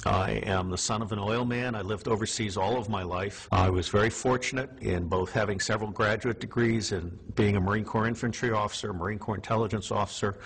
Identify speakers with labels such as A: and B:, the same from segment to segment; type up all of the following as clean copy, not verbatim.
A: I am the son of an oil man. I lived overseas all of my life. I was very fortunate in both having several graduate degrees and being a Marine Corps infantry officer, Marine Corps intelligence officer,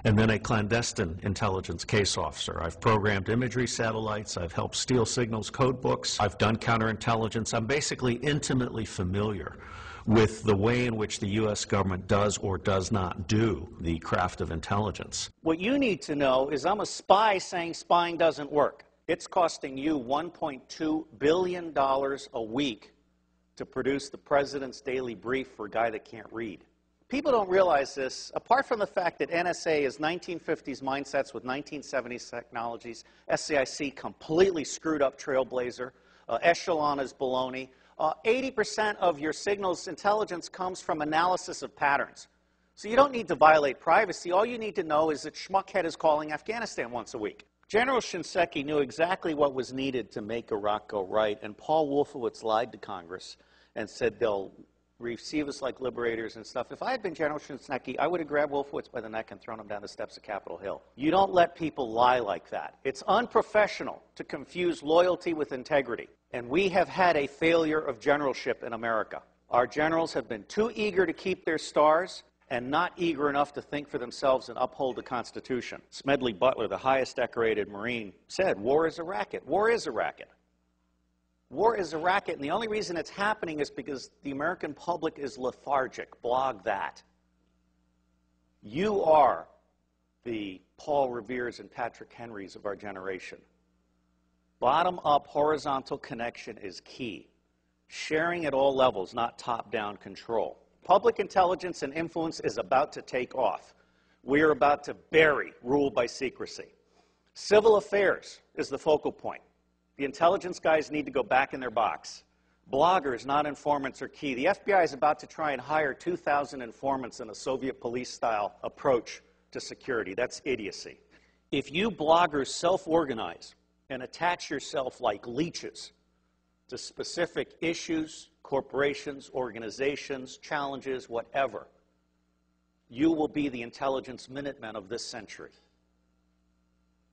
A: and then a clandestine intelligence case officer. I've programmed imagery satellites. I've helped steal signals code books. I've done counterintelligence. I'm basically intimately familiar with the way in which the U.S. government does or does not do the craft of intelligence.
B: What you need to know is I'm a spy saying spying doesn't work. It's costing you $1.2 billion a week to produce the president's daily brief for a guy that can't read. People don't realize this. Apart from the fact that NSA is 1950s mindsets with 1970s technologies, SAIC completely screwed up Trailblazer, Echelon is baloney. 80% of your signals intelligence comes from analysis of patterns. So you don't need to violate privacy. All you need to know is that Schmuckhead is calling Afghanistan once a week. General Shinseki knew exactly what was needed to make Iraq go right, and Paul Wolfowitz lied to Congress and said they'll receive us like liberators and stuff. If I had been General Shinseki, I would have grabbed Wolfowitz by the neck and thrown him down the steps of Capitol Hill. You don't let people lie like that. It's unprofessional to confuse loyalty with integrity, and we have had a failure of generalship in America. Our generals have been too eager to keep their stars and not eager enough to think for themselves and uphold the Constitution. Smedley Butler, the highest decorated Marine, said, war is a racket. War is a racket. War is a racket, and the only reason it's happening is because the American public is lethargic. Blog that. You are the Paul Reveres and Patrick Henrys of our generation. Bottom-up horizontal connection is key. Sharing at all levels, not top-down control. Public intelligence and influence is about to take off. We are about to bury rule by secrecy. Civil affairs is the focal point. The intelligence guys need to go back in their box. Bloggers, not informants, are key. The FBI is about to try and hire 2,000 informants in a Soviet police-style approach to security. That's idiocy. If you bloggers self-organize and attach yourself like leeches to specific issues, corporations, organizations, challenges, whatever, you will be the intelligence Minutemen of this century.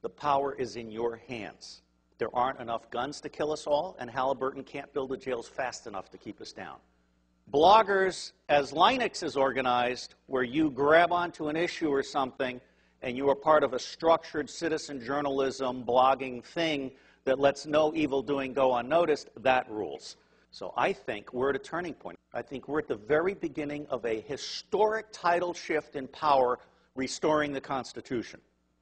B: The power is in your hands. There aren't enough guns to kill us all, and Halliburton can't build the jails fast enough to keep us down. Bloggers, as Linux is organized, where you grab onto an issue or something, and you are part of a structured citizen journalism blogging thing that lets no evil doing go unnoticed, that rules. So I think we're at a turning point. I think we're at the very beginning of a historic tidal shift in power, restoring the Constitution.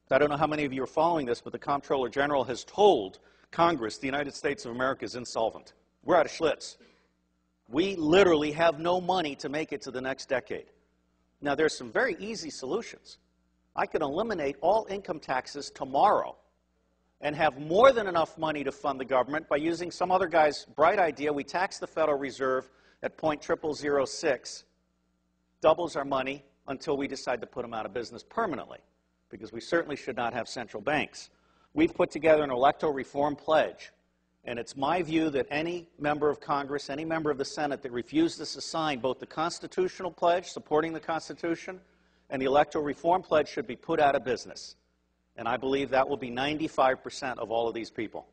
B: I don't know how many of you are following this, but the Comptroller General has told Congress the United States of America is insolvent. We're out of Schlitz. We literally have no money to make it to the next decade. Now, there's some very easy solutions. I could eliminate all income taxes tomorrow and have more than enough money to fund the government by using some other guy's bright idea. We tax the Federal Reserve at 0.0006, doubles our money until we decide to put them out of business permanently, because we certainly should not have central banks. We've put together an electoral reform pledge, and it's my view that any member of Congress, any member of the Senate that refuses to sign both the constitutional pledge, supporting the Constitution, and the electoral reform pledge should be put out of business. And I believe that will be 95% of all of these people.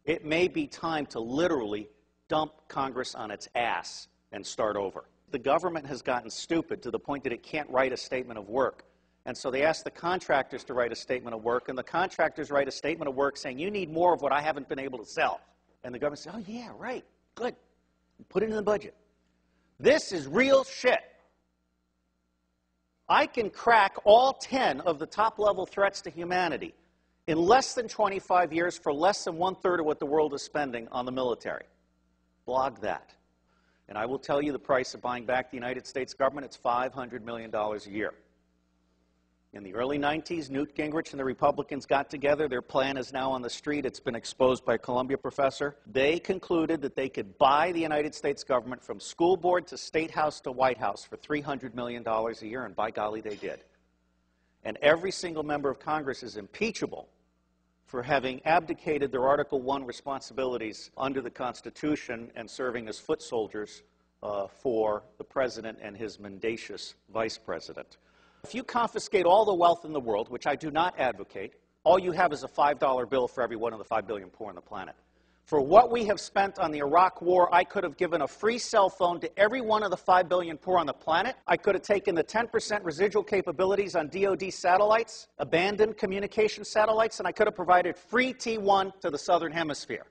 B: It may be time to literally dump Congress on its ass and start over. The government has gotten stupid to the point that it can't write a statement of work. And so they ask the contractors to write a statement of work, and the contractors write a statement of work saying, you need more of what I haven't been able to sell. And the government says, oh yeah, right, good. Put it in the budget. This is real shit. I can crack all 10 of the top-level threats to humanity in less than 25 years for less than 1/3 of what the world is spending on the military. Blog that. And I will tell you the price of buying back the United States government. It's $500 million a year. In the early 90s, Newt Gingrich and the Republicans got together. Their plan is now on the street. It's been exposed by a Columbia professor. They concluded that they could buy the United States government from school board to State House to White House for $300 million a year, and by golly, they did. And every single member of Congress is impeachable for having abdicated their Article I responsibilities under the Constitution and serving as foot soldiers for the president and his mendacious vice president. If you confiscate all the wealth in the world, which I do not advocate, all you have is a $5 bill for every one of the 5 billion poor on the planet. For what we have spent on the Iraq War, I could have given a free cell phone to every one of the 5 billion poor on the planet. I could have taken the 10% residual capabilities on DoD satellites, abandoned communication satellites, and I could have provided free T1 to the Southern Hemisphere.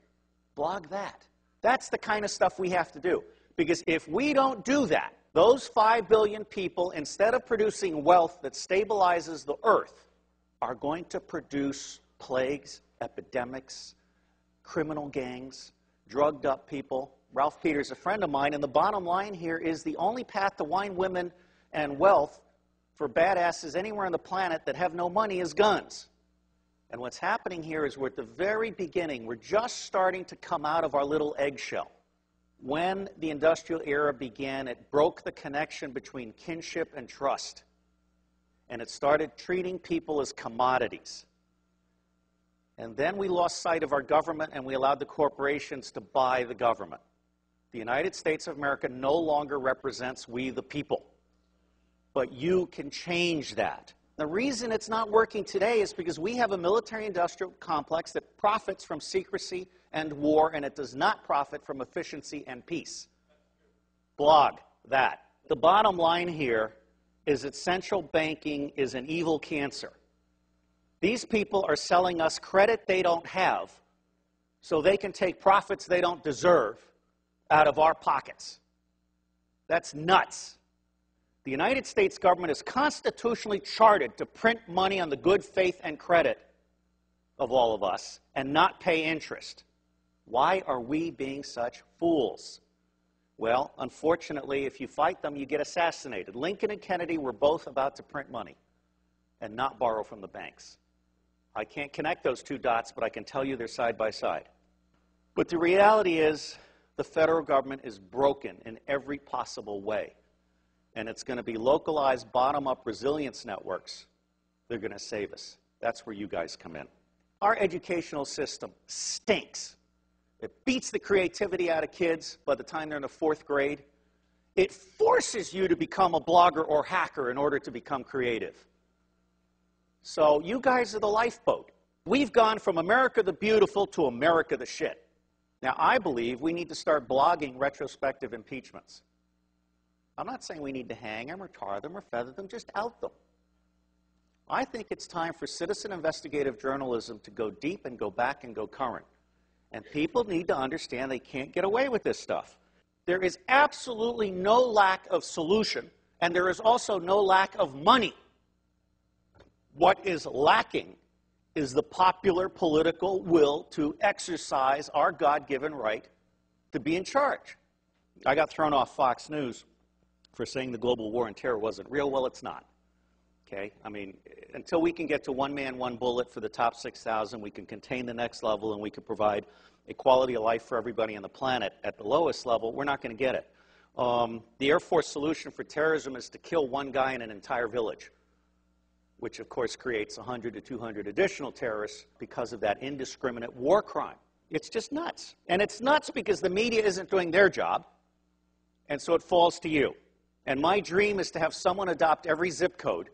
B: Blog that. That's the kind of stuff we have to do. Because if we don't do that, those 5 billion people, instead of producing wealth that stabilizes the earth, are going to produce plagues, epidemics, criminal gangs, drugged up people. Ralph Peters, a friend of mine, and the bottom line here is the only path to wine, women, and wealth for badasses anywhere on the planet that have no money is guns. And what's happening here is we're at the very beginning. We're just starting to come out of our little eggshell. When the industrial era began, it broke the connection between kinship and trust. And it started treating people as commodities. And then we lost sight of our government and we allowed the corporations to buy the government. The United States of America no longer represents we the people. But you can change that. The reason it's not working today is because we have a military-industrial complex that profits from secrecy and war, and it does not profit from efficiency and peace. Blog that. The bottom line here is that central banking is an evil cancer. These people are selling us credit they don't have so they can take profits they don't deserve out of our pockets. That's nuts. The United States government is constitutionally chartered to print money on the good faith and credit of all of us and not pay interest. Why are we being such fools? Well, unfortunately, if you fight them, you get assassinated. Lincoln and Kennedy were both about to print money and not borrow from the banks. I can't connect those two dots, but I can tell you they're side by side. But the reality is the federal government is broken in every possible way. And it's going to be localized, bottom-up resilience networks. They're going to save us. That's where you guys come in. Our educational system stinks. It beats the creativity out of kids by the time they're in the 4th grade. It forces you to become a blogger or hacker in order to become creative. So you guys are the lifeboat. We've gone from America the Beautiful to America the Shit. Now, I believe we need to start blogging retrospective impeachments. I'm not saying we need to hang them or tar them or feather them, just out them. I think it's time for citizen investigative journalism to go deep and go back and go current. And people need to understand they can't get away with this stuff. There is absolutely no lack of solution, and there is also no lack of money. What is lacking is the popular political will to exercise our God-given right to be in charge. I got thrown off Fox News for saying the global war on terror wasn't real. Well, it's not. Okay? I mean, until we can get to one man, one bullet for the top 6,000, we can contain the next level, and we can provide a quality of life for everybody on the planet at the lowest level, we're not going to get it. The Air Force solution for terrorism is to kill one guy in an entire village, which of course creates 100 to 200 additional terrorists because of that indiscriminate war crime. It's just nuts. And it's nuts because the media isn't doing their job, and so it falls to you. And my dream is to have someone adopt every zip code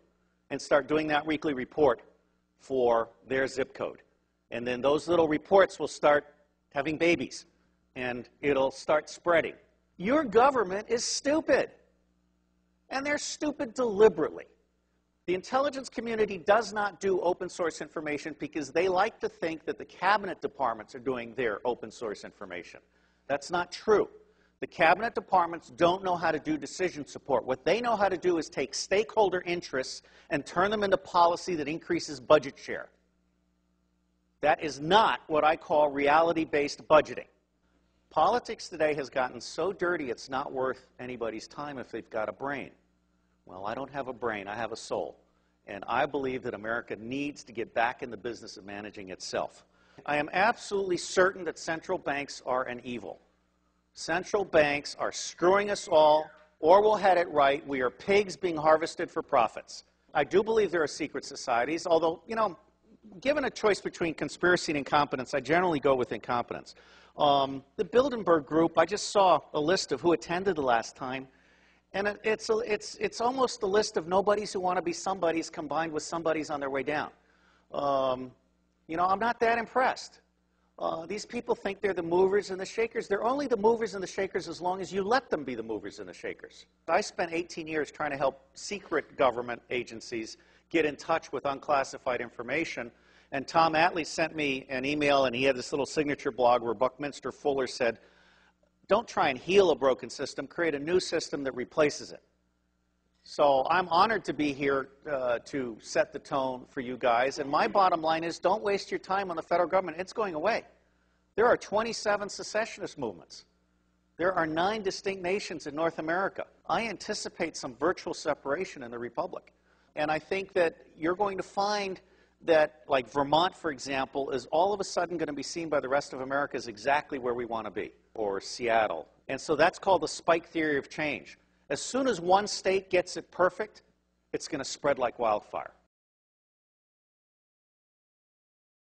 B: and start doing that weekly report for their zip code. And then those little reports will start having babies, and it'll start spreading. Your government is stupid, and they're stupid deliberately. The intelligence community does not do open source information because they like to think that the cabinet departments are doing their open source information. That's not true. The cabinet departments don't know how to do decision support. What they know how to do is take stakeholder interests and turn them into policy that increases budget share. That is not what I call reality-based budgeting. Politics today has gotten so dirty it's not worth anybody's time if they've got a brain. Well, I don't have a brain, I have a soul. And I believe that America needs to get back in the business of managing itself. I am absolutely certain that central banks are an evil. Central banks are screwing us all, or we'll head it right. We are pigs being harvested for profits. I do believe there are secret societies, although, you know, given a choice between conspiracy and incompetence, I generally go with incompetence. The Bilderberg Group, I just saw a list of who attended the last time, and it's almost a list of nobodies who want to be somebodies combined with somebodies on their way down. You know, I'm not that impressed. These people think they're the movers and the shakers. They're only the movers and the shakers as long as you let them be the movers and the shakers. I spent 18 years trying to help secret government agencies get in touch with unclassified information. And Tom Atlee sent me an email, and he had this little signature blog where Buckminster Fuller said, don't try and heal a broken system, create a new system that replaces it. So I'm honored to be here to set the tone for you guys. And my bottom line is, don't waste your time on the federal government. It's going away. There are 27 secessionist movements. There are 9 distinct nations in North America. I anticipate some virtual separation in the Republic. And I think that you're going to find that, like Vermont, for example, is all of a sudden going to be seen by the rest of America as exactly where we want to be, or Seattle. And so that's called the spike theory of change. As soon as one state gets it perfect, it's going to spread like wildfire.